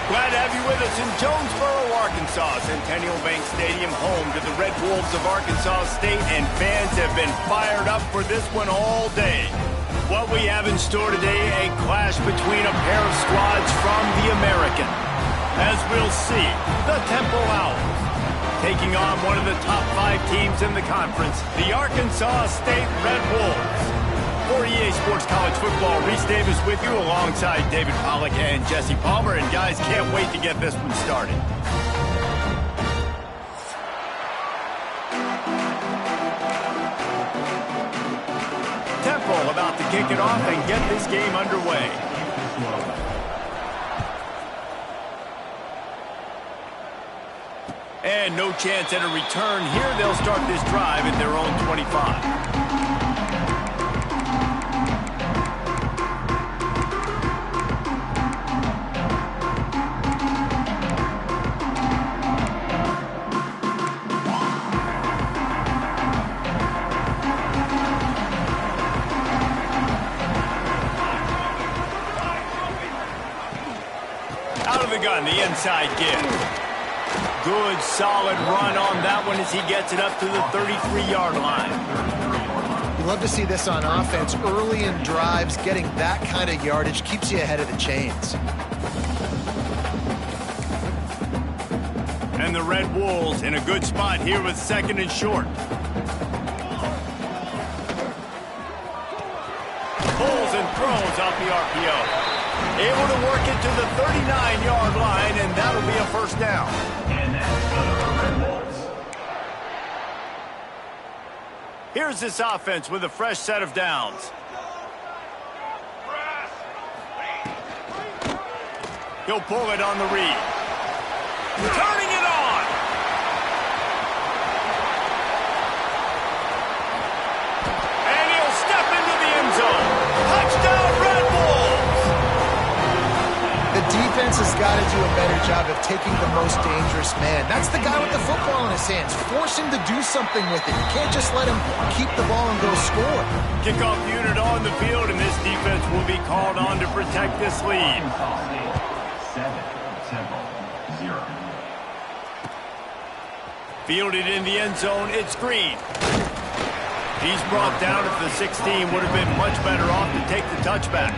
Glad to have you with us in Jonesboro, Arkansas. Centennial Bank Stadium, home to the Red Wolves of Arkansas State, and fans have been fired up for this one all day. What we have in store today, a clash between a pair of squads from the American. As we'll see, the Temple Owls taking on one of the top 5 teams in the conference, the Arkansas State Red Wolves. For EA Sports College Football, Reese Davis with you alongside David Pollack and Jesse Palmer. And guys, can't wait to get this one started. Temple about to kick it off and get this game underway. And no chance at a return here. They'll start this drive at their own 25. Gun, the inside give. Good, solid run on that one as he gets it up to the 33-yard line. You love to see this on offense. Early in drives, getting that kind of yardage keeps you ahead of the chains. And the Red Wolves in a good spot here with 2nd and short. Pulls and throws off the RPO. Able to work it to the 39-yard line, and that'll be a first down. And that's the Red Wolves. Here's this offense with a fresh set of downs. He'll pull it on the read. Turning it on. And he'll step into the end zone. Touchdown, Red Wolves. The defense has got to do a better job of taking the most dangerous man. That's the guy with the football in his hands. Force him to do something with it. You can't just let him keep the ball and go score. Kickoff unit on the field, and this defense will be called on to protect this lead. 7, Temple, 0. Fielded in the end zone, it's Green. He's brought down at the 16. Would have been much better off to take the touchback.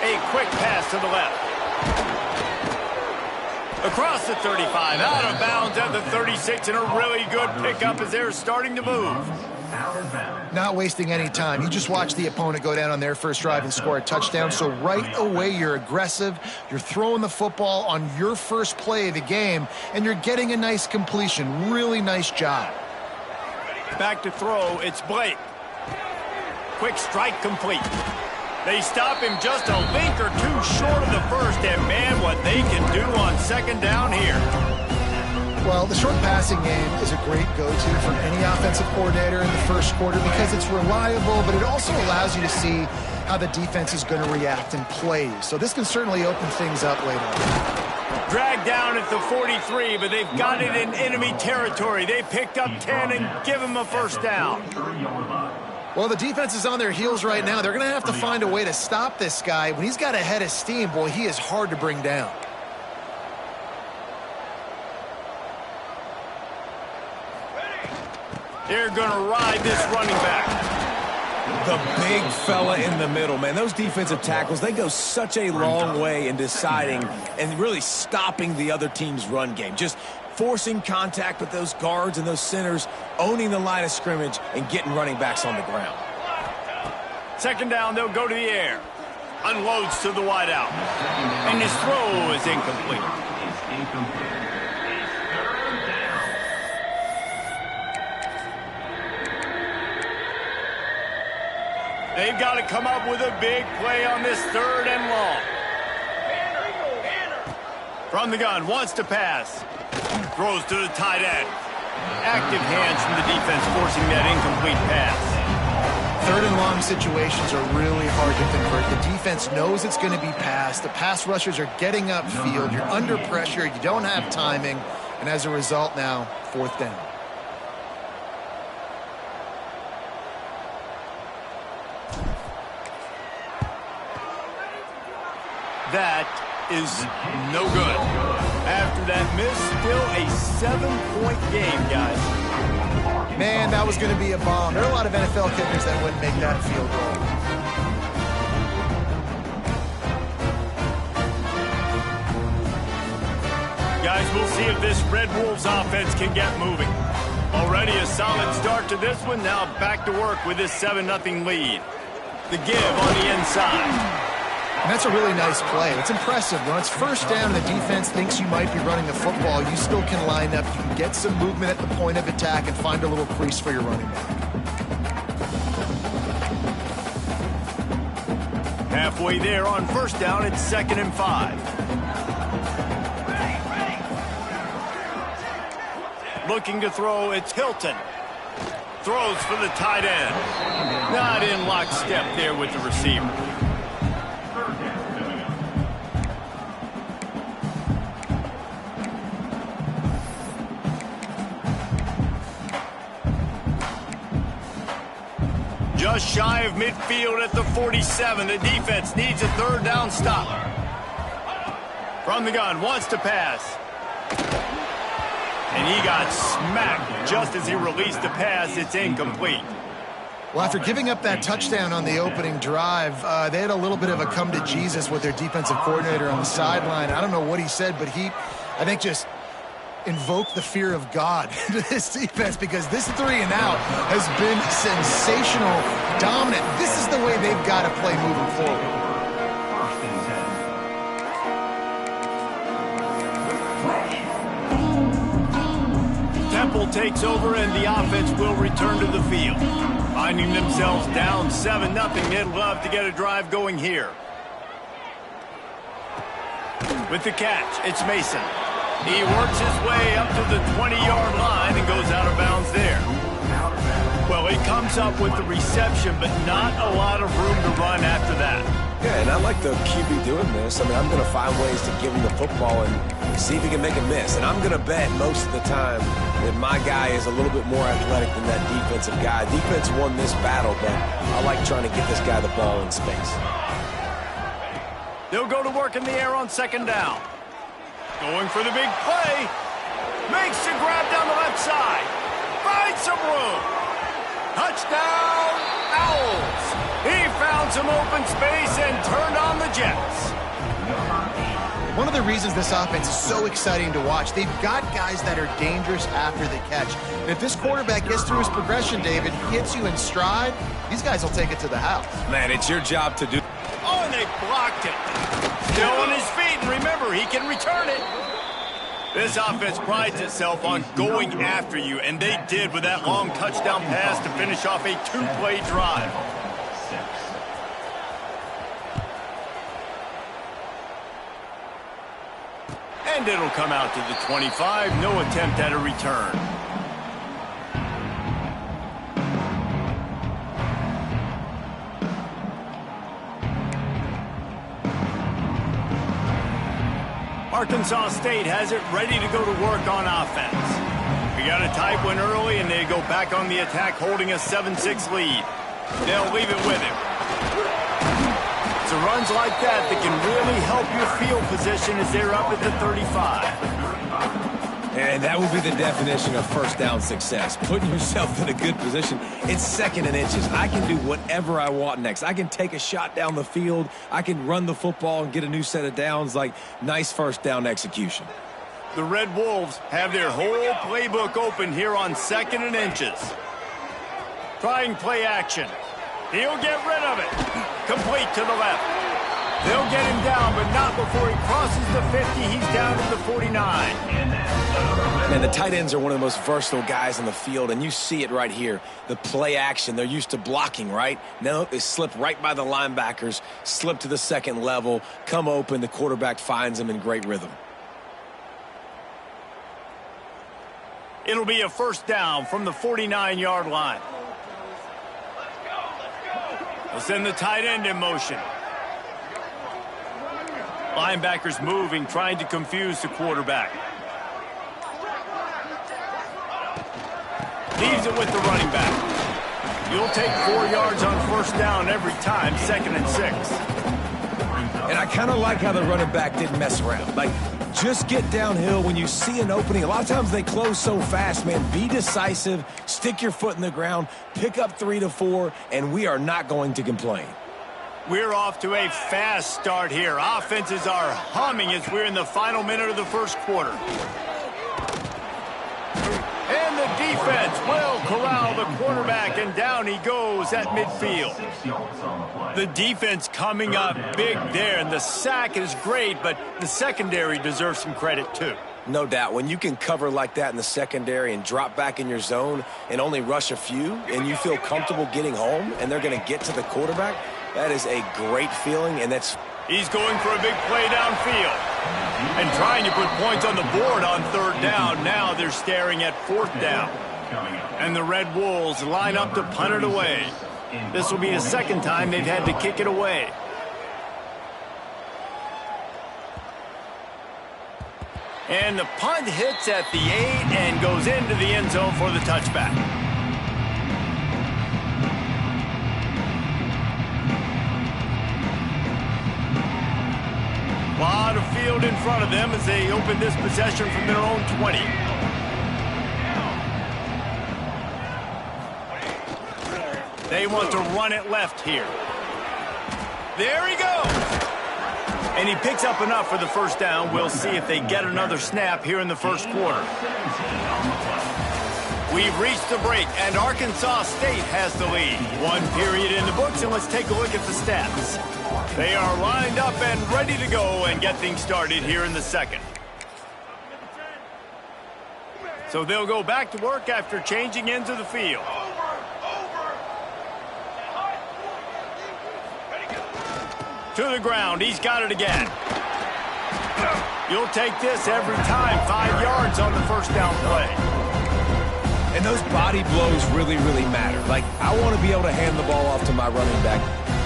A quick pass to the left. Across the 35, out of bounds at the 36, and a really good pickup as they're starting to move. Not wasting any time. You just watch the opponent go down on their first drive and score a touchdown. So right away, you're aggressive. You're throwing the football on your first play of the game, and you're getting a nice completion. Really nice job. Back to throw, it's Blake. Quick strike complete. They stop him just a link or two short of the first, and man, what they can do on 2nd down here. Well, the short passing game is a great go-to for any offensive coordinator in the first quarter because it's reliable, but it also allows you to see how the defense is going to react and play. So this can certainly open things up later on. Dragged down at the 43, but they've got it in enemy territory. They picked up 10 and give him a first down. Well, the defense is on their heels right now. They're going to have to find a way to stop this guy. When he's got a head of steam, boy, he is hard to bring down. They're going to ride this running back. The big fella in the middle, man. Those defensive tackles, they go such a long way in deciding and really stopping the other team's run game. Just forcing contact with those guards and those centers, owning the line of scrimmage, and getting running backs on the ground. 2nd down, they'll go to the air. Unloads to the wideout. And his throw is incomplete. They've got to come up with a big play on this 3rd and long. From the gun, wants to pass. Throws to the tight end. Active hands from the defense forcing that incomplete pass. Third and long situations are really hard to convert. The defense knows it's going to be passed. The pass rushers are getting upfield. You're under pressure. You don't have timing. And as a result now, fourth down. That is no good. After that miss, still a 7-point game, guys. Man, that was going to be a bomb. There are a lot of NFL kickers that wouldn't make that field goal. Guys, we'll see if this Red Wolves offense can get moving. Already a solid start to this one. Now back to work with this 7-0 lead. The give on the inside. And that's a really nice play. It's impressive. When it's first down and the defense thinks you might be running the football, you still can line up. You can get some movement at the point of attack and find a little crease for your running back. Halfway there on first down, it's 2nd and 5. Looking to throw, it's Hilton. Throws for the tight end. Not in lockstep there with the receiver. Just shy of midfield at the 47. The defense needs a third down stop. From the gun, wants to pass. And he got smacked just as he released the pass. It's incomplete. Well, after giving up that touchdown on the opening drive, they had a little bit of a come to Jesus with their defensive coordinator on the sideline. I don't know what he said, but he, I think, just invoked the fear of God into this defense, because this 3-and-out has been sensational, dominant. This is the way they've got to play moving forward. Temple takes over and the offense will return to the field. Finding themselves down 7-0, they'd love to get a drive going here. With the catch, it's Mason. He works his way up to the 20-yard line and goes out of bounds there. Well, he comes up with the reception, but not a lot of room to run after that. Yeah, and I like the QB doing this. I mean, I'm going to find ways to give him the football and see if he can make a miss. And I'm going to bet most of the time that my guy is a little bit more athletic than that defensive guy. Defense won this battle, but I like trying to get this guy the ball in space. They'll go to work in the air on 2nd down. Going for the big play. Makes the grab down the left side. Finds some room. Touchdown, Owls. He found some open space and turned on the Jets. One of the reasons this offense is so exciting to watch, they've got guys that are dangerous after the catch. And if this quarterback gets through his progression, David, hits you in stride, these guys will take it to the house. Man, it's your job to do. Oh, and they blocked it. Still on his feet, and remember, he can return it. This offense prides itself on going after you, and they did with that long touchdown pass to finish off a 2-play drive. And it'll come out to the 25. No attempt at a return. Arkansas State has it ready to go to work on offense. We got a tight one early, and they go back on the attack, holding a 7-6 lead. They'll leave it with him. It's runs like that can really help your field position as they're up at the 35. And that will be the definition of first down success. Putting yourself in a good position. It's 2nd and inches. I can do whatever I want next. I can take a shot down the field. I can run the football and get a new set of downs. Like, nice first down execution. The Red Wolves have their whole playbook open here on 2nd and inches. Trying play action. He'll get rid of it. Complete to the left. They'll get him down, but not before he crosses the 50. He's down to the 49. And the tight ends are one of the most versatile guys in the field, and you see it right here. The play action, they're used to blocking, right? Now they slip right by the linebackers, slip to the 2nd level, come open, the quarterback finds them in great rhythm. It'll be a first down from the 49-yard line. They'll send the tight end in motion. Linebackers moving, trying to confuse the quarterback. Leaves it with the running back. You'll take 4 yards on first down every time, 2nd and 6. And I kind of like how the running back didn't mess around. Like, just get downhill when you see an opening. A lot of times they close so fast, man. Be decisive, stick your foot in the ground, pick up 3 to 4, and we are not going to complain. We're off to a fast start here. Offenses are humming as we're in the final minute of the first quarter. And the defense will corral the quarterback, and down he goes at midfield. The defense coming up big there, and the sack is great, but the secondary deserves some credit too. No doubt. When you can cover like that in the secondary and drop back in your zone and only rush a few, and you feel comfortable getting home, and they're going to get to the quarterback, that is a great feeling, and that's... He's going for a big play downfield and trying to put points on the board on 3rd down. Now they're staring at 4th down. And the Red Wolves line up to punt it away. This will be the 2nd time they've had to kick it away. And the punt hits at the 8 and goes into the end zone for the touchback. A lot of field in front of them as they open this possession from their own 20. They want to run it left here. There he goes. And he picks up enough for the first down. We'll see if they get another snap here in the first quarter. We've reached the break, and Arkansas State has the lead. 1 period in the books, and let's take a look at the stats. They are lined up and ready to go and get things started here in the 2nd. So they'll go back to work after changing into the field. To the ground. He's got it again. You'll take this every time. 5 yards on the first down play. And those body blows really, really matter. Like, I want to be able to hand the ball off to my running back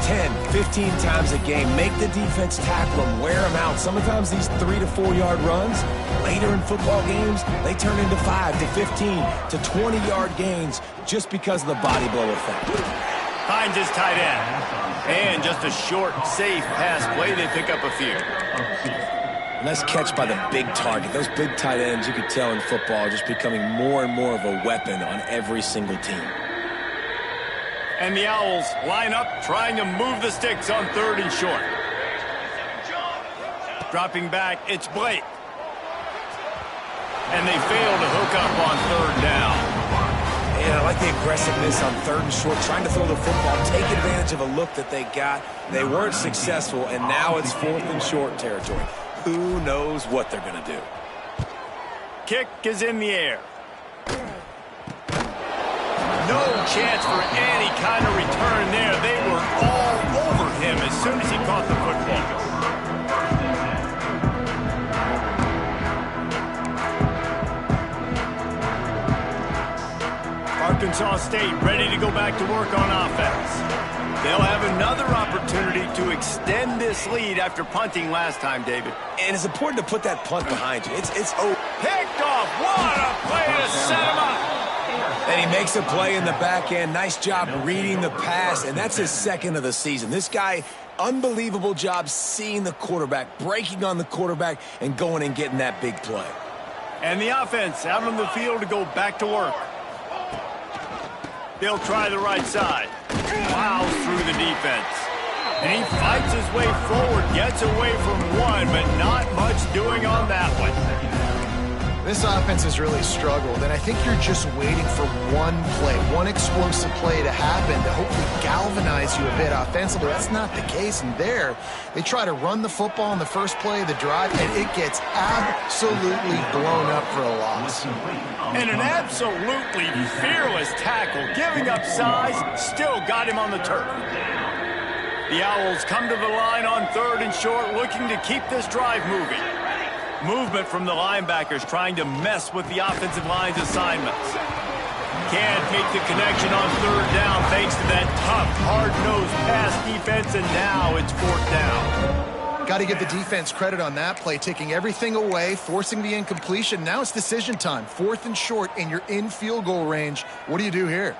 10, 15 times a game. Make the defense tackle them, wear them out. Sometimes these 3 to 4 yard runs, later in football games, they turn into 5 to 15 to 20-yard gains just because of the body blow effect. Finds his tight end. And just a short, safe pass play. They pick up a few. Nice catch by the big target. Those big tight ends, you could tell in football, are just becoming more and more of a weapon on every single team. And the Owls line up, trying to move the sticks on 3rd and short. Dropping back, it's Blake. And they fail to hook up on 3rd down. And I like the aggressiveness on 3rd and short, trying to throw the football, take advantage of a look that they got. They weren't successful, and now it's 4th and short territory. Who knows what they're going to do? Kick is in the air. No chance for any kind of return there. They were all over him as soon as he caught the football. Arkansas State ready to go back to work on offense. They'll have another opportunity to extend this lead after punting last time, David. And it's important to put that punt behind you. It's picked off. What a play to set him up. And he makes a play in the back end. Nice job reading the pass, and that's his 2nd of the season. This guy, unbelievable job seeing the quarterback, breaking on the quarterback, and going and getting that big play. And the offense out on the field to go back to work. They'll try the right side. Plows through the defense. And he fights his way forward, gets away from one, but not much doing on that one. This offense has really struggled, and I think you're just waiting for one play, one explosive play to happen to hopefully galvanize you a bit offensively. That's not the case, and there, they try to run the football in the first play of the drive, and it gets absolutely blown up for a loss. And an absolutely fearless tackle, giving up size, still got him on the turf. The Owls come to the line on 3rd and short, looking to keep this drive moving. Movement from the linebackers trying to mess with the offensive line's assignments. can't make the connection on third down thanks to that tough, hard-nosed pass defense, and now it's fourth down. Got to give the defense credit on that play, taking everything away, forcing the incompletion. Now it's decision time. Fourth and short, and you're in field goal range. What do you do here?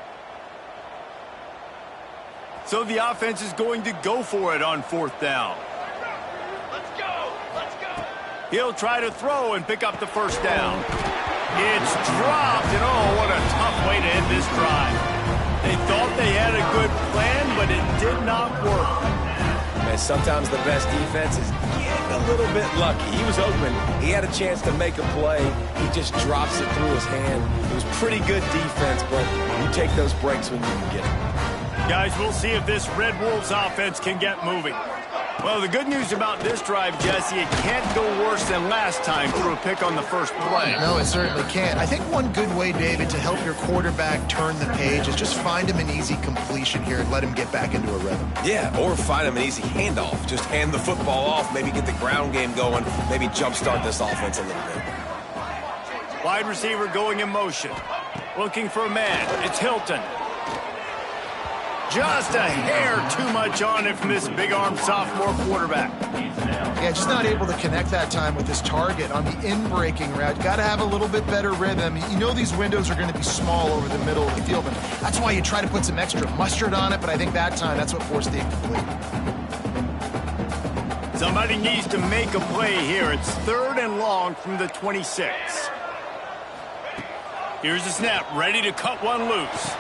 So the offense is going to go for it on fourth down. Let's go! Let's go! He'll try to throw and pick up the first down. It's dropped, and oh, what a tough way to end this drive. They thought they had a good plan, but it did not work. Man, sometimes the best defense is getting a little bit lucky. He was open. He had a chance to make a play. He just drops it through his hand. It was pretty good defense, but you take those breaks when you can get them. Guys, we'll see if this Red Wolves offense can get moving. Well, the good news about this drive, Jesse, it can't go worse than last time through a pick on the first play. No, it certainly can't. I think one good way, David, to help your quarterback turn the page is just find him an easy completion here and let him get back into a rhythm. Yeah, or find him an easy handoff. Just hand the football off, maybe get the ground game going, maybe jumpstart this offense a little bit. Wide receiver going in motion. Looking for a man. It's Hilton. Just a hair too much on it from this big-arm sophomore quarterback. Yeah, just not able to connect that time with his target on the in-breaking route. Got to have a little bit better rhythm. You know these windows are going to be small over the middle of the field, and that's why you try to put some extra mustard on it, but I think that time that's what forced the incomplete. Somebody needs to make a play here. It's third and long from the 26. Here's the snap, ready to cut one loose.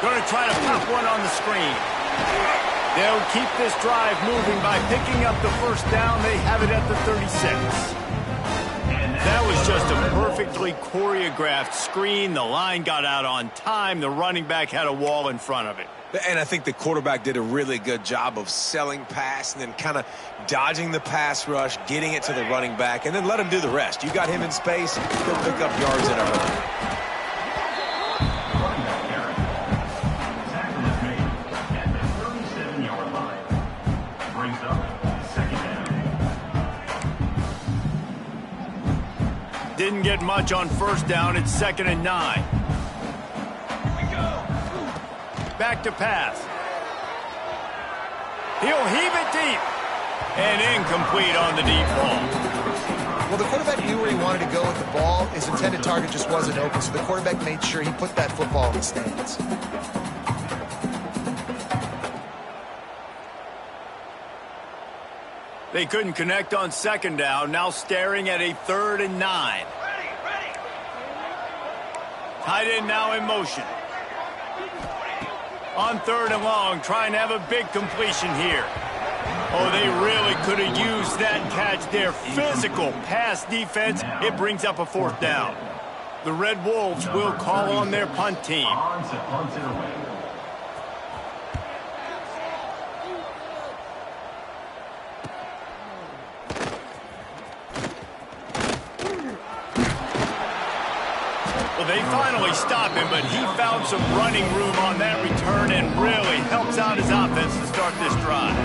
Going to try to pop one on the screen. They'll keep this drive moving by picking up the first down. They have it at the 36. That was just a perfectly choreographed screen. The line got out on time. The running back had a wall in front of it. And I think the quarterback did a really good job of selling pass and then kind of dodging the pass rush, getting it to the running back, and then let him do the rest. You got him in space, he'll pick up yards in a hurry. Didn't get much on first down. It's 2nd and 9. Here we go. Back to pass. He'll heave it deep. And incomplete on the deep ball. Well, the quarterback knew where he wanted to go with the ball. His intended target just wasn't open, so the quarterback made sure he put that football in the stands. They couldn't connect on 2nd down. Now staring at a 3rd and 9. Tight end now in motion. On 3rd and long, trying to have a big completion here. Oh, they really could have used that catch there. Physical pass defense. It brings up a 4th down. The Red Wolves will call on their punt team. They finally stop him, but he found some running room on that return and really helps out his offense to start this drive.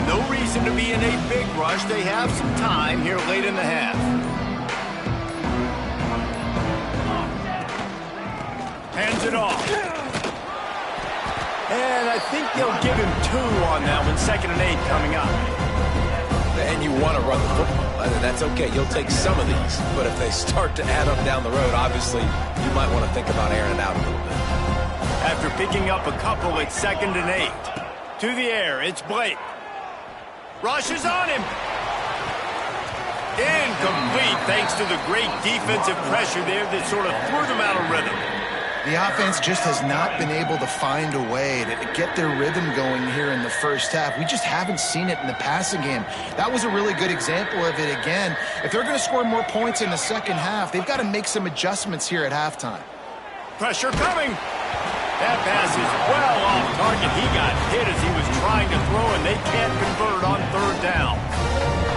No reason to be in a big rush. They have some time here late in the half. Hands it off. And I think they'll give him 2 on that one. 2nd and 8 coming up. And you want to run the football, and that's okay. You'll take some of these. But if they start to add up down the road, obviously, you might want to think about airing it out a little bit. After picking up a couple, it's 2nd and 8. To the air, it's Blake. Rushes on him. Incomplete, thanks to the great defensive pressure there that sort of threw them out of rhythm. The offense just has not been able to find a way to get their rhythm going here in the first half. We just haven't seen it in the passing game. That was a really good example of it again. If they're going to score more points in the second half, they've got to make some adjustments here at halftime. Pressure coming. That pass is well off target. He got hit as he was trying to throw, and they can't convert on 3rd down.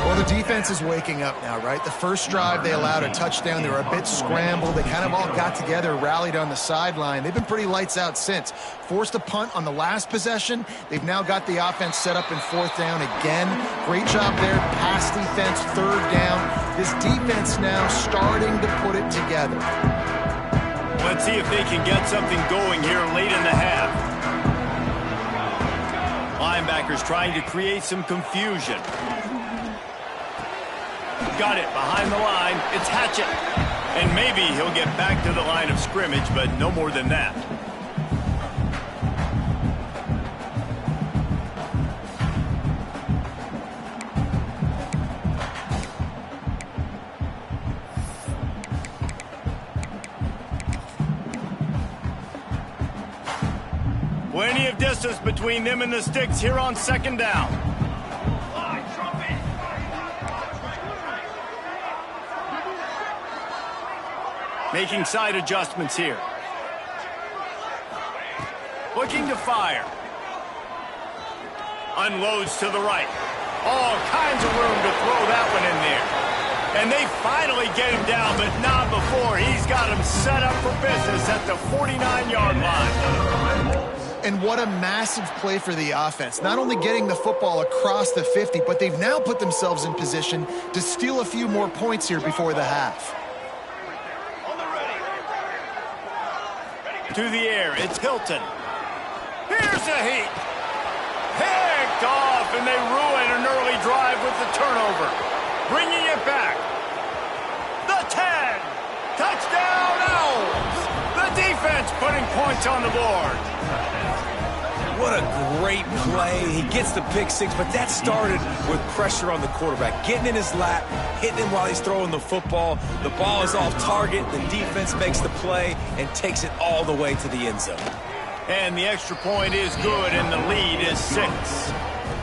Well, Well, the defense is waking up now, right? The first drive, they allowed a touchdown. They were a bit scrambled. They kind of all got together, rallied on the sideline. They've been pretty lights out since. Forced a punt on the last possession. They've now got the offense set up in fourth down again. Great job there. Pass defense, third down. This defense now starting to put it together. Let's see if they can get something going here late in the half. Linebackers trying to create some confusion. Got it behind the line. It's Hatchett. And maybe he'll get back to the line of scrimmage, but no more than that. Plenty of distance between them and the sticks here on second down. Making side adjustments here. Looking to fire. Unloads to the right. All kinds of room to throw that one in there. And they finally get him down, but not before. He's got him set up for business at the 49-yard line. And what a massive play for the offense. Not only getting the football across the 50, but they've now put themselves in position to steal a few more points here before the half. To the air, it's Hilton. Here's a heat. Picked off, and they ruin an early drive with the turnover. Bringing it back. The 10. Touchdown, Owls. The defense putting points on the board. What a great play. He gets the pick six, but that started with pressure on the quarterback. Getting in his lap, hitting him while he's throwing the football. The ball is off target. The defense makes the play and takes it all the way to the end zone. And the extra point is good, and the lead is 6.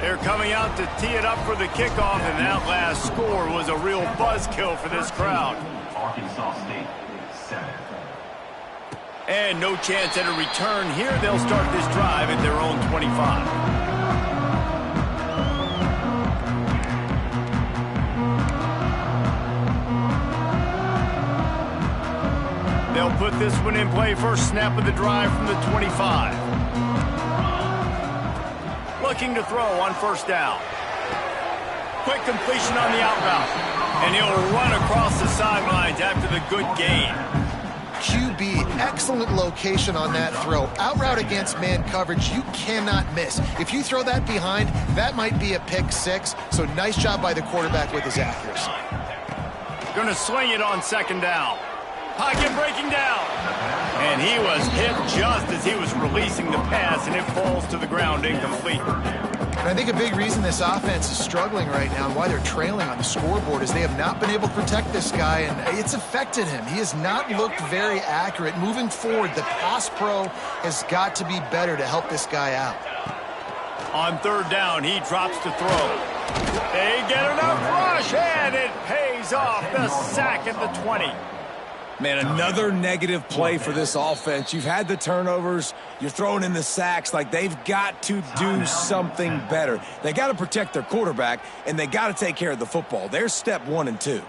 They're coming out to tee it up for the kickoff, and that last score was a real buzzkill for this crowd. Arkansas State, 7. And no chance at a return here. They'll start this drive at their own 25. They'll put this one in play. First snap of the drive from the 25. Looking to throw on first down. Quick completion on the out route. And he'll run across the sidelines after the good gain. QB, excellent location on that throw. Out route against man coverage, you cannot miss. If you throw that behind, that might be a pick 6. So nice job by the quarterback with his accuracy. Gonna swing it on second down. Pocket breaking down. And he was hit just as he was releasing the pass, and it falls to the ground incomplete. And I think a big reason this offense is struggling right now and why they're trailing on the scoreboard is they have not been able to protect this guy, and it's affected him. He has not looked very accurate. Moving forward, the pass pro has got to be better to help this guy out. On third down, he drops to throw. They get enough rush, and it pays off. The sack at the 20. Man, another negative play for this offense. You've had the turnovers. You're throwing in the sacks. Like, they've got to do something better. They got to protect their quarterback, and they got to take care of the football. There's step 1 and 2.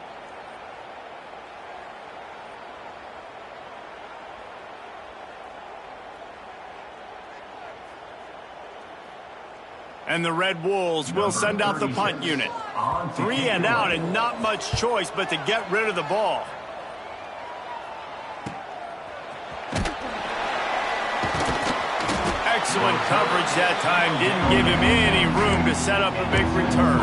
And the Red Wolves will send out the punt unit. 3 and out, and not much choice but to get rid of the ball. Excellent coverage that time. Didn't give him any room to set up a big return.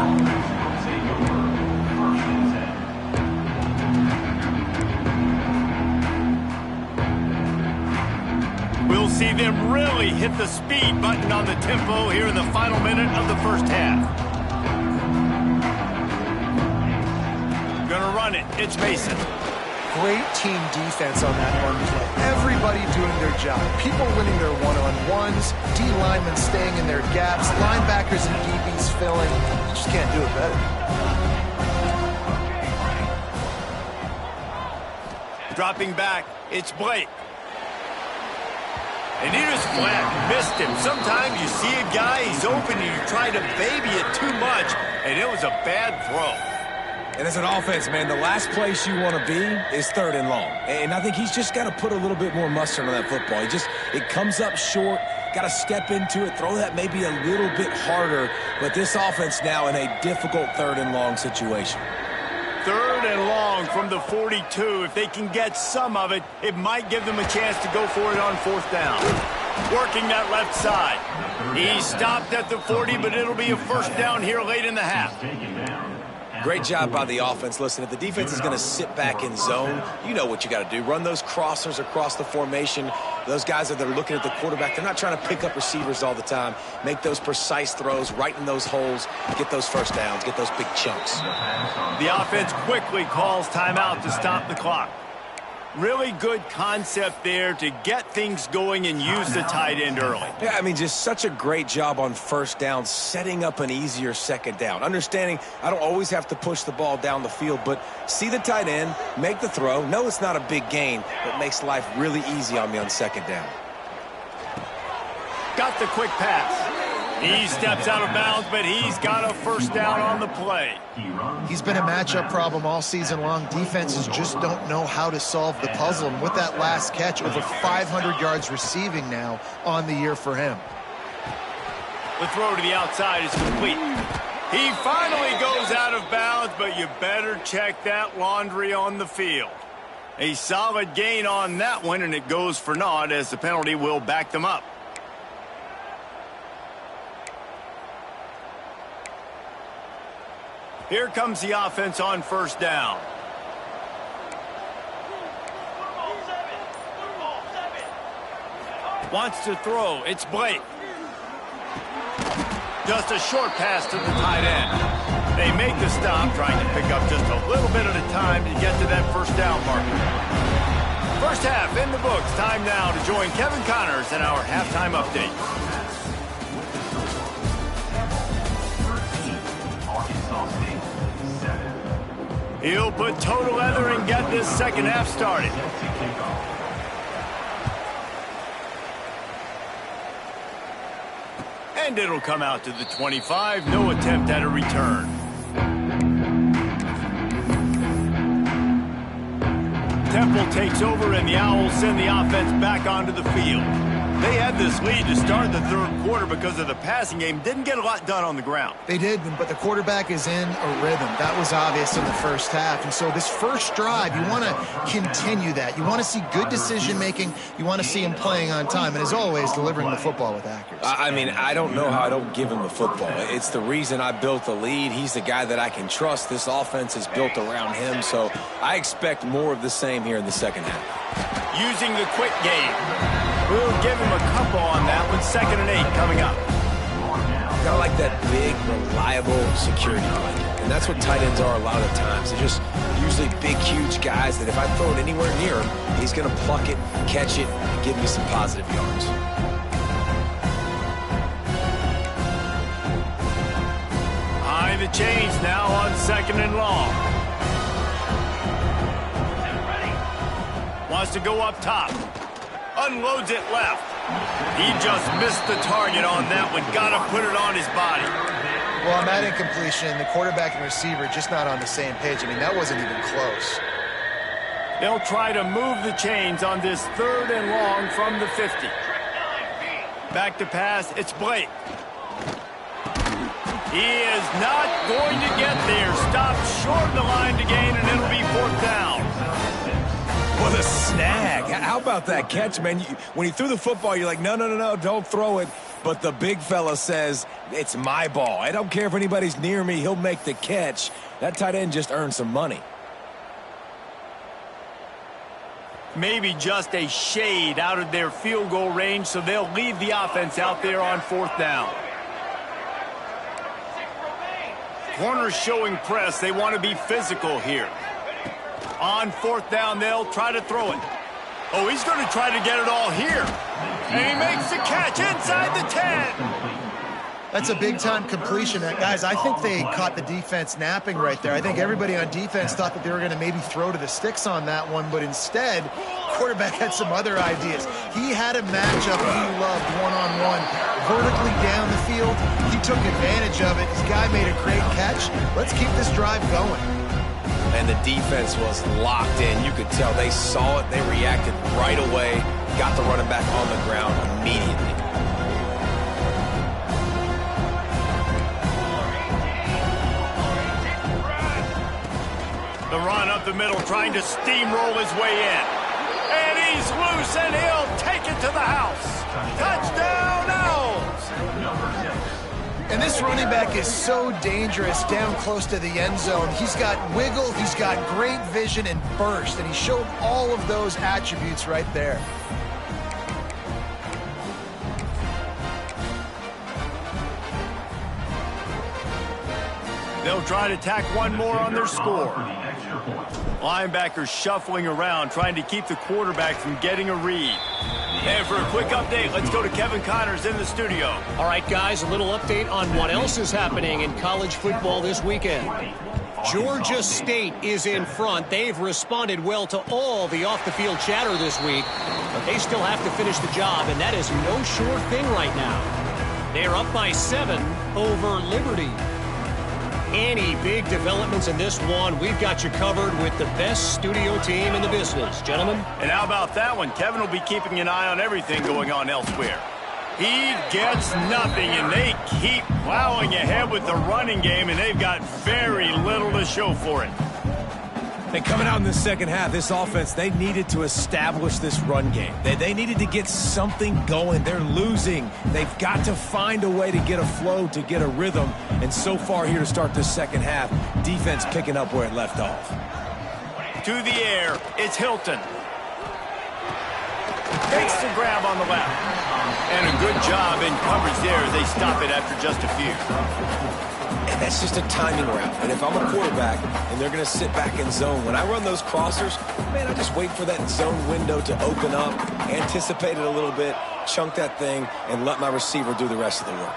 We'll see them really hit the speed button on the tempo here in the final minute of the first half. Gonna run it. It's Mason. Great team defense on that run play. Everybody doing their job. People winning their one-on-ones, D linemen staying in their gaps, linebackers and DBs filling. You just can't do it better. Dropping back, it's Blake. And he just flat missed him. Sometimes you see a guy, he's open, and you try to baby it too much, and it was a bad throw. And as an offense, man, the last place you want to be is 3rd and long. And I think he's just got to put a little bit more mustard on that football. It comes up short, got to step into it, throw that maybe a little bit harder. But this offense now in a difficult 3rd and long situation. 3rd and long from the 42. If they can get some of it, it might give them a chance to go for it on 4th down. Working that left side. He stopped at the 40, but it'll be a 1st down here late in the half. Great job by the offense. Listen, if the defense is going to sit back in zone, you know what you got to do. Run those crossers across the formation. Those guys that are looking at the quarterback, they're not trying to pick up receivers all the time. Make those precise throws, right in those holes, get those 1st downs, get those big chunks. The offense quickly calls timeout to stop the clock. Really good concept there to get things going and use the tight end early. Yeah, I mean, just such a great job on 1st down, setting up an easier 2nd down. Understanding I don't always have to push the ball down the field, but see the tight end, make the throw. No, it's not a big gain, but makes life really easy on me on 2nd down. Got the quick pass. He steps out of bounds, but he's got a 1st down on the play. He's been a matchup problem all season long. Defenses just don't know how to solve the puzzle. And with that last catch, over 500 yards receiving now on the year for him. The throw to the outside is complete. He finally goes out of bounds, but you better check that laundry on the field. A solid gain on that one, and it goes for naught as the penalty will back them up. Here comes the offense on 1st down. Wants to throw. It's Blake. Just a short pass to the tight end. They make the stop, trying to pick up just a little bit at a time to get to that 1st down marker. 1st half in the books. Time now to join Kevin Connors in our halftime update. He'll put total leather and get this 2nd half started. And it'll come out to the 25. No attempt at a return. Temple takes over, and the Owls send the offense back onto the field. They had this lead to start the 3rd quarter because of the passing game. Didn't get a lot done on the ground. They did, but the quarterback is in a rhythm. That was obvious in the 1st half. And so this 1st drive, you want to continue that. You want to see good decision-making. You want to see him playing on time. And as always, delivering the football with accuracy. I mean, I don't know how I don't give him the football. It's the reason I built the lead. He's the guy that I can trust. This offense is built around him. So I expect more of the same here in the 2nd half. Using the quick game. We'll give him a couple on that one. 2nd and 8 coming up. Kind of like that big, reliable security blanket. And that's what tight ends are a lot of the times. They're just usually big, huge guys that if I throw it anywhere near him, he's going to pluck it, catch it, and give me some positive yards. High the chains now on 2nd and long. Wants to go up top. Unloads it left. He just missed the target on that one. Got to put it on his body. Well, on that incompletion, the quarterback and receiver just not on the same page. I mean, that wasn't even close. They'll try to move the chains on this 3rd and long from the 50. Back to pass. It's Blake. He is not going to get there. Stopped short of the line to gain, and it'll be 4th down. What a snag. How about that catch, man? When he threw the football, you're like, no, don't throw it. But the big fella says, it's my ball. I don't care if anybody's near me. He'll make the catch. That tight end just earned some money. Maybe just a shade out of their field goal range, so they'll leave the offense out there on 4th down. Corners showing press. They want to be physical here. On 4th down, they'll try to throw it. Oh, he's going to try to get it all here. And he makes the catch inside the 10. That's a big-time completion. Guys, I think they caught the defense napping right there. I think everybody on defense thought that they were going to maybe throw to the sticks on that one, but instead, quarterback had some other ideas. He had a matchup he loved one-on-one, vertically down the field. He took advantage of it. His guy made a great catch. Let's keep this drive going. And the defense was locked in. You could tell they saw it. They reacted right away. Got the running back on the ground immediately. The run up the middle, trying to steamroll his way in. And he's loose, and he'll take it to the house. Touchdown, Owls! And this running back is so dangerous down close to the end zone. He's got wiggle, he's got great vision and burst, and he showed all of those attributes right there. They'll try to tack one more on their score. Linebackers shuffling around, trying to keep the quarterback from getting a read. And for a quick update, let's go to Kevin Connors in the studio. All right, guys, a little update on what else is happening in college football this weekend. Georgia State is in front. They've responded well to all the off-the-field chatter this week, but they still have to finish the job, and that is no sure thing right now. They're up by 7 over Liberty. Any big developments in this one, we've got you covered with the best studio team in the business, gentlemen. And how about that one? Kevin will be keeping an eye on everything going on elsewhere. He gets nothing, and they keep plowing ahead with the running game, and they've got very little to show for it. And coming out in the second half, this offense, they needed to establish this run game. They needed to get something going. They're losing. They've got to find a way to get a flow, to get a rhythm. And so far here to start this second half, defense picking up where it left off. To the air, it's Hilton. Takes the grab on the left. And a good job in coverage there as they stop it after just a few. And that's just a timing route. And if I'm a quarterback and they're going to sit back in zone, when I run those crossers, man, I just wait for that zone window to open up, anticipate it a little bit, chunk that thing, and let my receiver do the rest of the work.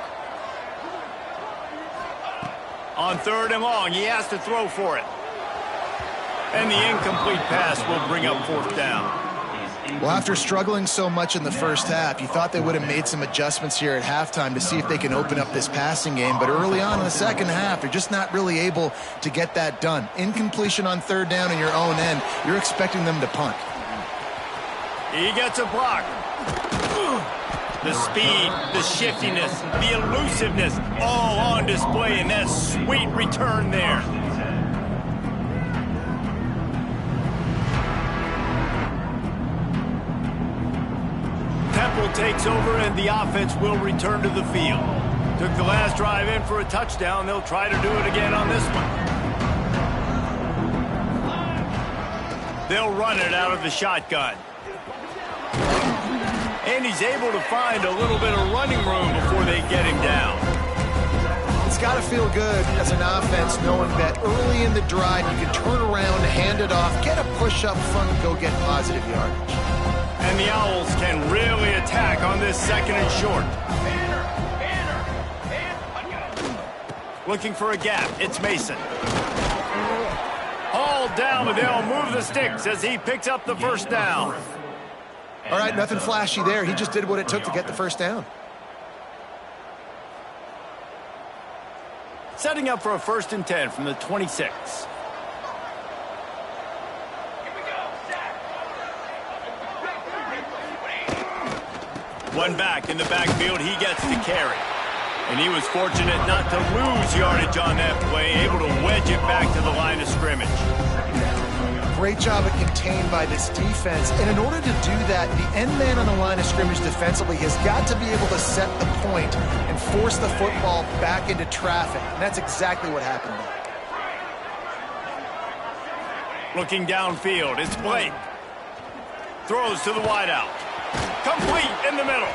On 3rd and long, he has to throw for it. And the incomplete pass will bring up 4th down. Well, after struggling so much in the first half, you thought they would have made some adjustments here at halftime to see if they can open up this passing game. But early on in the second half, they're just not really able to get that done. Incompletion on 3rd down in your own end, you're expecting them to punt. He gets a block. The speed, the shiftiness, the elusiveness, all on display in that sweet return there. Temple takes over and the offense will return to the field. Took the last drive in for a touchdown. They'll try to do it again on this one. They'll run it out of the shotgun. And he's able to find a little bit of running room before they get him down. It's got to feel good as an offense knowing that early in the drive you can turn around, hand it off, get a push up front, and go get positive yardage. And the Owls can really attack on this 2nd and short. Looking for a gap. It's Mason. Hauled down, but they'll move the sticks as he picks up the 1st down. All right, nothing flashy there. He just did what it took to get the 1st down. Setting up for a 1st and 10 from the 26. One back in the backfield, he gets the carry. And he was fortunate not to lose yardage on that play, able to wedge it back to the line of scrimmage. Great job at contained by this defense. And in order to do that, the end man on the line of scrimmage defensively has got to be able to set the point and force the football back into traffic. And that's exactly what happened there. Looking downfield, it's Blake. Throws to the wideout. Complete in the middle.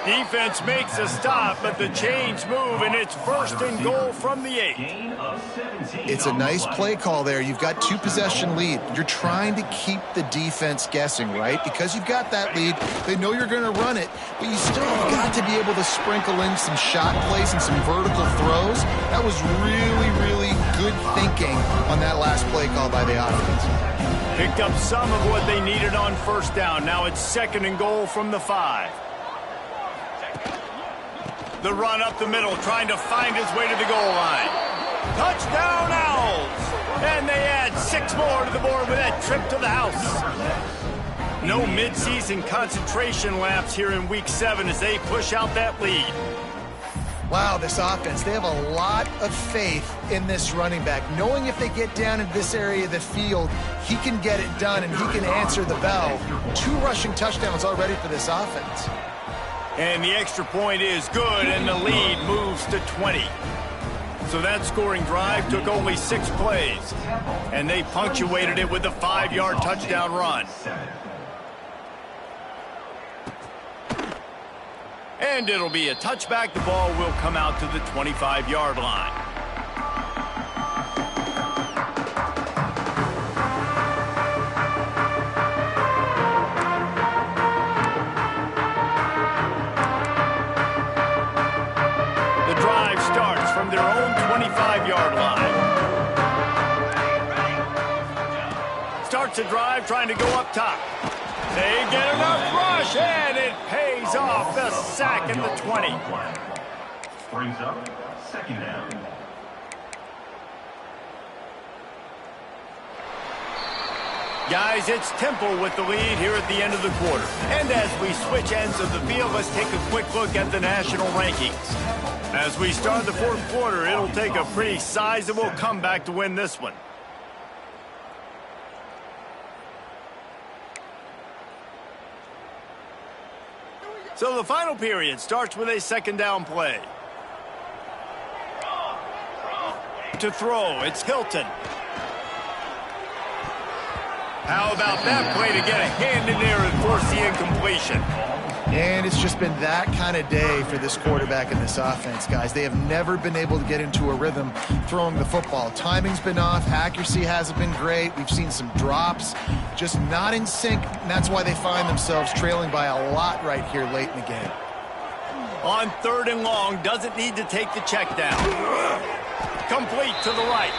Defense makes a stop, but the chains move, and it's 1st and goal from the 8. It's a nice play call there. You've got 2-possession lead. You're trying to keep the defense guessing, right? Because you've got that lead, they know you're going to run it, but you still got to be able to sprinkle in some shot plays and some vertical throws. That was really, really good thinking on that last play call by the offense. Picked up some of what they needed on first down. Now it's 2nd and goal from the 5. The run up the middle, trying to find his way to the goal line. Touchdown, Owls! And they add 6 more to the board with that trip to the house. No midseason concentration laps here in Week 7 as they push out that lead. Wow, this offense, they have a lot of faith in this running back, knowing if they get down into this area of the field, he can get it done and he can answer the bell. 2 rushing touchdowns already for this offense. And the extra point is good, and the lead moves to 20. So that scoring drive took only 6 plays, and they punctuated it with a 5-yard touchdown run. And it'll be a touchback. The ball will come out to the 25-yard line. The drive starts from their own 25-yard line. Starts a drive trying to go up top. They get enough rush, and it pays off. The sack at the 20. Brings up 2nd down. Guys, it's Temple with the lead here at the end of the quarter. And as we switch ends of the field, let's take a quick look at the national rankings. As we start the 4th quarter, it'll take a pretty sizable comeback to win this one. So the final period starts with a 2nd down play. To throw, it's Hilton. How about that play to get a hand in there and force the incompletion? And it's just been that kind of day for this quarterback and this offense, guys. They have never been able to get into a rhythm throwing the football. Timing's been off. Accuracy hasn't been great. We've seen some drops, just not in sync. And that's why they find themselves trailing by a lot right here late in the game. On 3rd and long, doesn't need to take the check down. Complete to the right.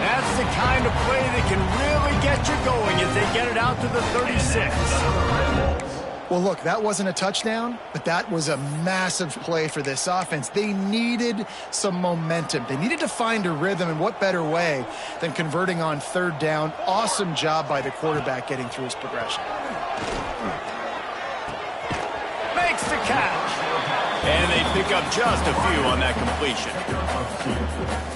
That's the kind of play that can really get you going as they get it out to the 36. Well, look, that wasn't a touchdown, but that was a massive play for this offense. They needed some momentum. They needed to find a rhythm, and what better way than converting on 3rd down. Awesome job by the quarterback getting through his progression. Makes the catch. And they pick up just a few on that completion.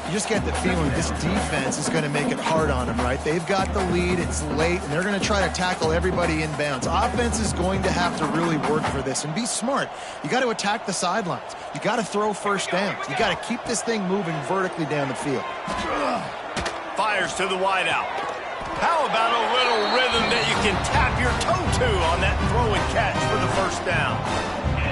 You just get the feeling this defense is going to make it hard on them, right? They've got the lead, it's late, and they're going to try to tackle everybody inbounds. Offense is going to have to really work for this and be smart. You got to attack the sidelines. You got to throw first downs. You got to keep this thing moving vertically down the field. Fires to the wideout. How about a little rhythm that you can tap your toe to on that throw and catch for the first down?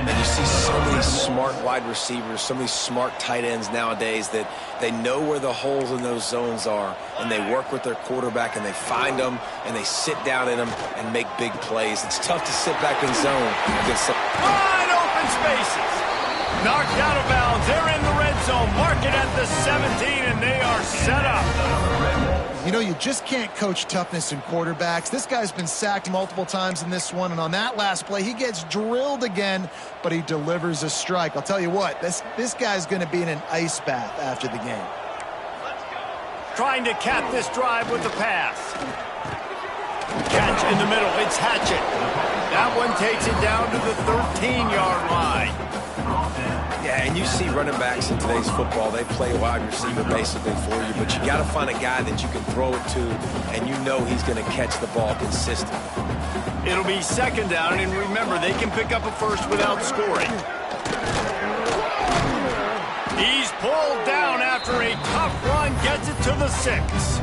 And you see so many smart wide receivers, so many smart tight ends nowadays that they know where the holes in those zones are, and they work with their quarterback, and they find them, and they sit down in them and make big plays. It's tough to sit back in zone against wide open spaces. Knocked out of bounds. They're in the red zone. Mark it at the 17, and they are set up. You know, you just can't coach toughness in quarterbacks. This guy's been sacked multiple times in this one, and on that last play, he gets drilled again, but he delivers a strike. I'll tell you what, this guy's going to be in an ice bath after the game. Trying to cap this drive with the pass. Catch in the middle. It's Hatchett. That one takes it down to the 13-yard line. Yeah, and you see running backs in today's football, they play wide receiver basically for you, but you got to find a guy that you can throw it to, and you know he's going to catch the ball consistently. It'll be 2nd down, and remember, they can pick up a first without scoring. He's pulled down after a tough run, gets it to the 6.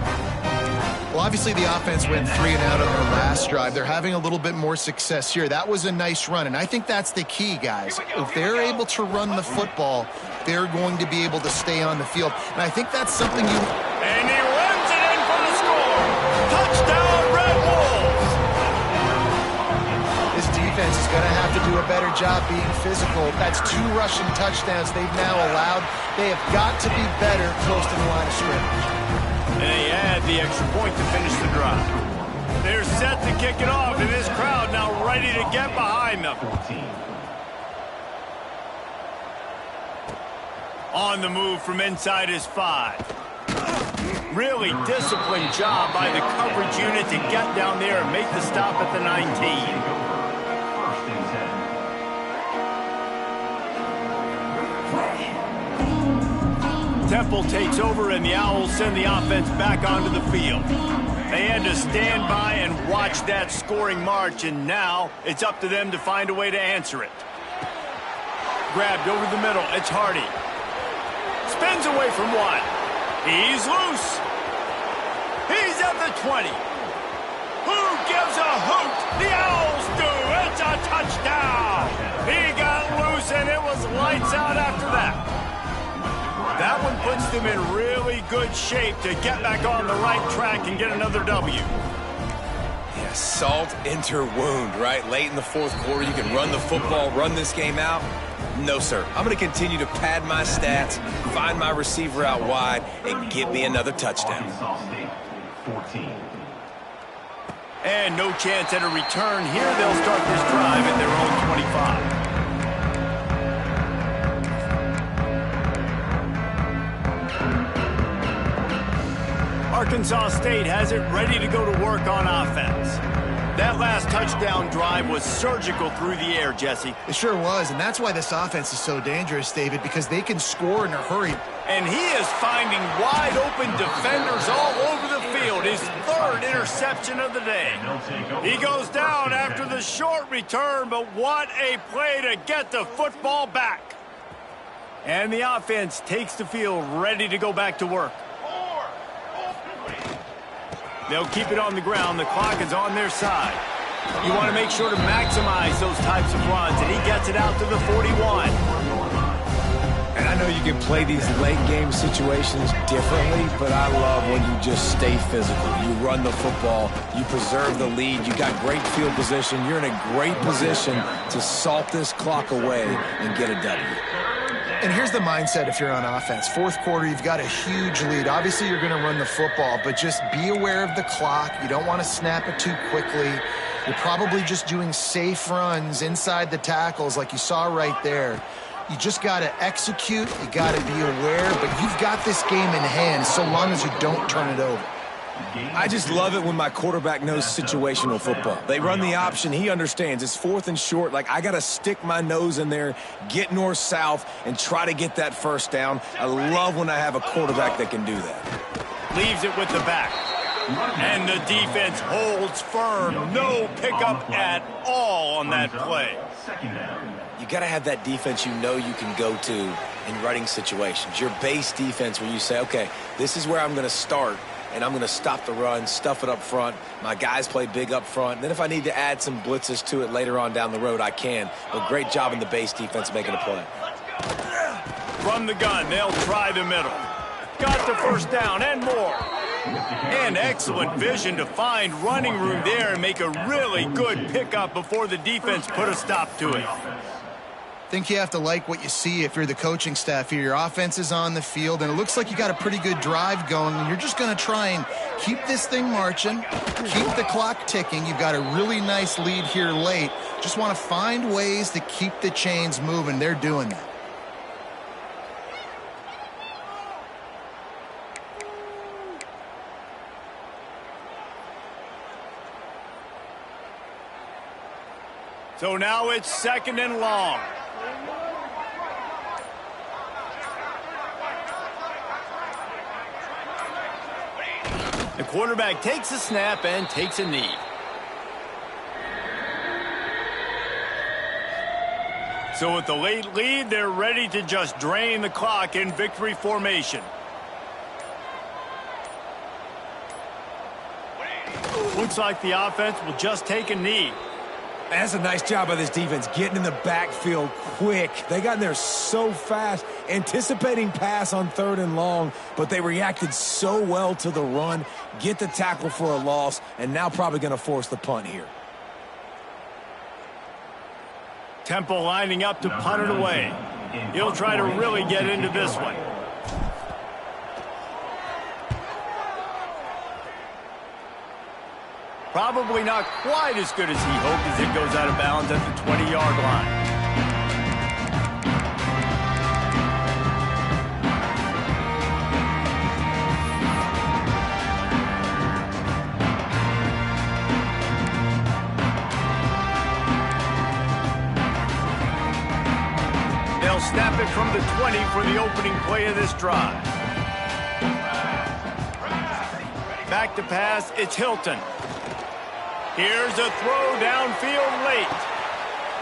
Well, obviously the offense went 3 and out on their last drive. They're having a little bit more success here. That was a nice run, and I think that's the key, guys. If they're able to run the football, they're going to be able to stay on the field. And I think that's something you... And he runs it in for the score. Touchdown, Red Wolves. This defense is going to have to do a better job being physical. That's 2 rushing touchdowns they've now allowed. They have got to be better close to the line of scrimmage. And they add the extra point to finish the drive. They're set to kick it off, and this crowd now ready to get behind them. 14. On the move from inside his 5. Really disciplined job by the coverage unit to get down there and make the stop at the 19. First and 10. Temple takes over, and the Owls send the offense back onto the field. They had to stand by and watch that scoring march, and now it's up to them to find a way to answer it. Grabbed over the middle. It's Hardy. Spins away from one. He's loose. He's at the 20. Who gives a hoot? The Owls do. It's a touchdown. He got loose, and it was lights out after that. That one puts them in really good shape to get back on the right track and get another W. Yeah, salt enter wound, right? Late in the fourth quarter, you can run the football, run this game out. No, sir. I'm going to continue to pad my stats, find my receiver out wide, and get me another touchdown. Arkansas State, 14. And no chance at a return here. They'll start this drive at their own 25. Arkansas State has it ready to go to work on offense. That last touchdown drive was surgical through the air, Jesse. It sure was, and that's why this offense is so dangerous, David, because they can score in a hurry. And he is finding wide-open defenders all over the field. His third interception of the day. He goes down after the short return, but what a play to get the football back. And the offense takes the field ready to go back to work. They'll keep it on the ground. The clock is on their side. You want to make sure to maximize those types of runs, and he gets it out to the 41. And I know you can play these late game situations differently, but I love when you just stay physical. You run the football, you preserve the lead, you got great field position, you're in a great position to salt this clock away and get a W. And here's the mindset if you're on offense. Fourth quarter, you've got a huge lead. Obviously, you're going to run the football, but just be aware of the clock. You don't want to snap it too quickly. You're probably just doing safe runs inside the tackles like you saw right there. You just got to execute. You got to be aware, but you've got this game in hand so long as you don't turn it over. I just love it when my quarterback knows situational football. They run the option. He understands. It's fourth and short. Like, I got to stick my nose in there, get north-south, and try to get that first down. I love when I have a quarterback that can do that. Leaves it with the back. And the defense holds firm. No pickup at all on that play. Second down. You got to have that defense you know you can go to in running situations. Your base defense where you say, okay, this is where I'm going to start. And I'm going to stop the run, stuff it up front. My guys play big up front. And then if I need to add some blitzes to it later on down the road, I can. But great job in the base defense making a play. From the gun, they'll try the middle. Got the first down and more. And excellent vision to find running room there and make a really good pickup before the defense put a stop to it. I think you have to like what you see if you're the coaching staff here. Your offense is on the field, and it looks like you got a pretty good drive going, and you're just going to try and keep this thing marching, keep the clock ticking. You've got a really nice lead here late. Just want to find ways to keep the chains moving. They're doing that. So now it's second and long. The quarterback takes a snap and takes a knee. So with the late lead, they're ready to just drain the clock in victory formation. Looks like the offense will just take a knee. That's a nice job by this defense, getting in the backfield quick. They got in there so fast, anticipating pass on third and long, but they reacted so well to the run, get the tackle for a loss, and now probably going to force the punt here. Temple lining up to punt it away. He'll try to really get into this one. Probably not quite as good as he hoped as it goes out of bounds at the 20-yard line. They'll snap it from the 20 for the opening play of this drive. Back to pass, it's Hilton. Here's a throw downfield late.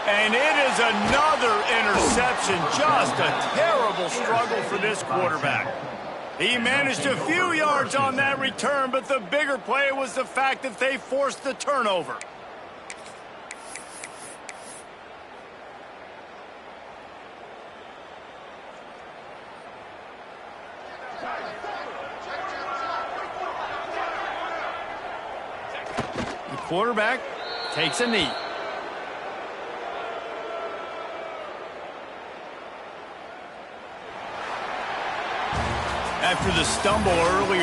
And it is another interception. Just a terrible struggle for this quarterback. He managed a few yards on that return, but the bigger play was the fact that they forced the turnover. The quarterback takes a knee. After the stumble earlier